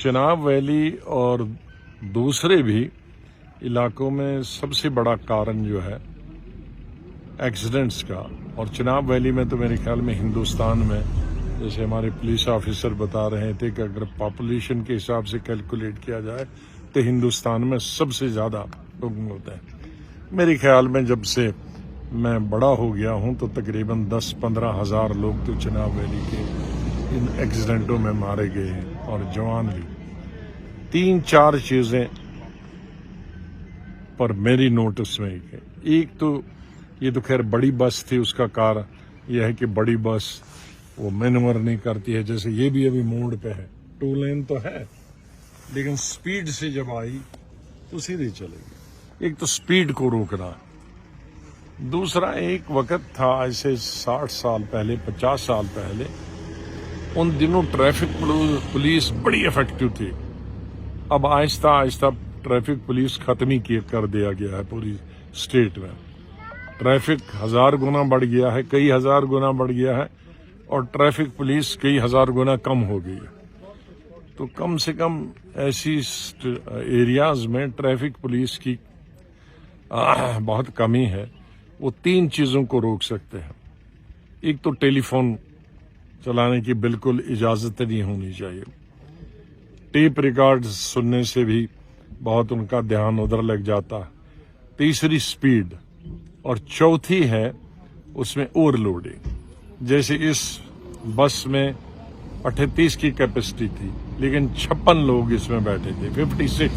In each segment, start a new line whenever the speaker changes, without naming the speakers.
Chenab valley और दूसरे भी इलाकों में सबसे बड़ा कारण जो है एक्सीडेंट्स का, और चिनाब वैली में तो मेरे ख्याल में हिंदुस्तान में, जैसे हमारे पुलिस ऑफिसर बता रहे थे कि अगर पॉपुलेशन के हिसाब से कैलकुलेट किया जाए तो हिंदुस्तान में सबसे ज़्यादा लोग होते हैं। मेरे ख्याल में जब से मैं बड़ा हो गया हूं तो तकरीबन 10-15 हज़ार लोग तो चिनाब वैली के इन एक्सीडेंटों में मारे गए हैं, और जवान भी। 3-4 चीज़ें पर मेरी नोटिस में एक तो ये तो खैर बड़ी बस थी, उसका कारण यह है कि बड़ी बस वो मैनवर नहीं करती है। जैसे ये भी अभी मोड़ पे है, 2 लेन तो है लेकिन स्पीड से जब आई तो सीधे चलेगी। एक तो स्पीड को रोकना, दूसरा एक वक्त था ऐसे 60 साल पहले, 50 साल पहले, उन दिनों ट्रैफिक पुलिस बड़ी इफेक्टिव थी। अब आहिस्ता आहिस्ता ट्रैफिक पुलिस खत्म ही कर दिया गया है पूरी स्टेट में। ट्रैफिक 1000 गुना बढ़ गया है, कई हजार गुना बढ़ गया है, और ट्रैफिक पुलिस कई हजार गुना कम हो गई है। तो कम से कम ऐसी एरियाज में ट्रैफिक पुलिस की बहुत कमी है। वो 3 चीजों को रोक सकते हैं। एक तो टेलीफोन चलाने की बिल्कुल इजाजत नहीं होनी चाहिए। टेप रिकॉर्ड सुनने से भी बहुत उनका ध्यान उधर लग जाता है। तीसरी स्पीड, और चौथी है उसमें ओवरलोडिंग। जैसे इस बस में 38 की कैपेसिटी थी लेकिन 56 लोग इसमें बैठे थे, 56,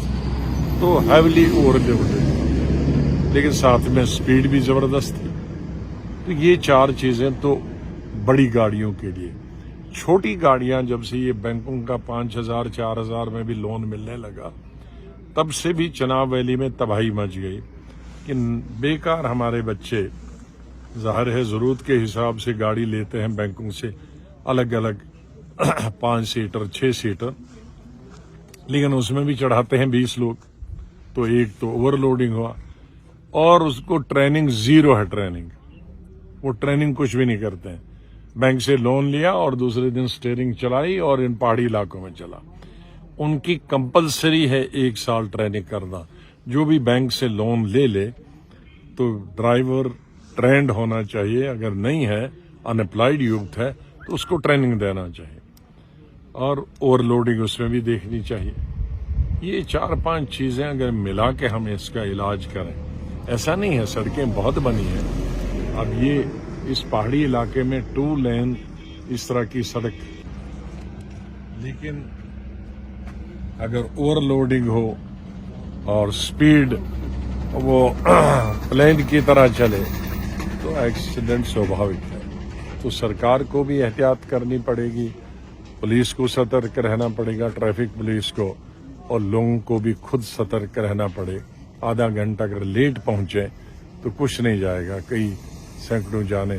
तो हैवीली ओवरलोडेड, लेकिन साथ में स्पीड भी जबरदस्त थी। तो ये 4 चीजें तो बड़ी गाड़ियों के लिए। छोटी गाड़ियां जब से ये बैंकों का 5000-4000 में भी लोन मिलने लगा, तब से भी चिनाब वैली में तबाही मच गई कि बेकार हमारे बच्चे, जाहिर है जरूरत के हिसाब से गाड़ी लेते हैं बैंकों से, अलग अलग 5 सीटर 6 सीटर, लेकिन उसमें भी चढ़ाते हैं 20 लोग। तो एक तो ओवरलोडिंग हुआ, और उसको ट्रेनिंग जीरो है। वो ट्रेनिंग कुछ भी नहीं करते हैं। बैंक से लोन लिया और दूसरे दिन स्टीयरिंग चलाई और इन पहाड़ी इलाकों में चला। उनकी कंपलसरी है 1 साल ट्रेनिंग करना। जो भी बैंक से लोन ले तो ड्राइवर ट्रेंड होना चाहिए, अगर नहीं है, अनएम्प्लॉयड यूथ है, तो उसको ट्रेनिंग देना चाहिए, और ओवरलोडिंग उसमें भी देखनी चाहिए। ये 4-5 चीजें अगर मिला के हम इसका इलाज करें, ऐसा नहीं है सड़कें बहुत बनी है। अब ये इस पहाड़ी इलाके में 2 लेन इस तरह की सड़क, लेकिन अगर ओवरलोडिंग हो और स्पीड वो प्लेन की तरह चले तो एक्सीडेंट स्वाभाविक है। तो सरकार को भी एहतियात करनी पड़ेगी, पुलिस को सतर्क रहना पड़ेगा, ट्रैफिक पुलिस को, और लोगों को भी खुद सतर्क रहना पड़े। आधा घंटा अगर लेट पहुंचे तो कुछ नहीं जाएगा, कई सैकड़ों जाने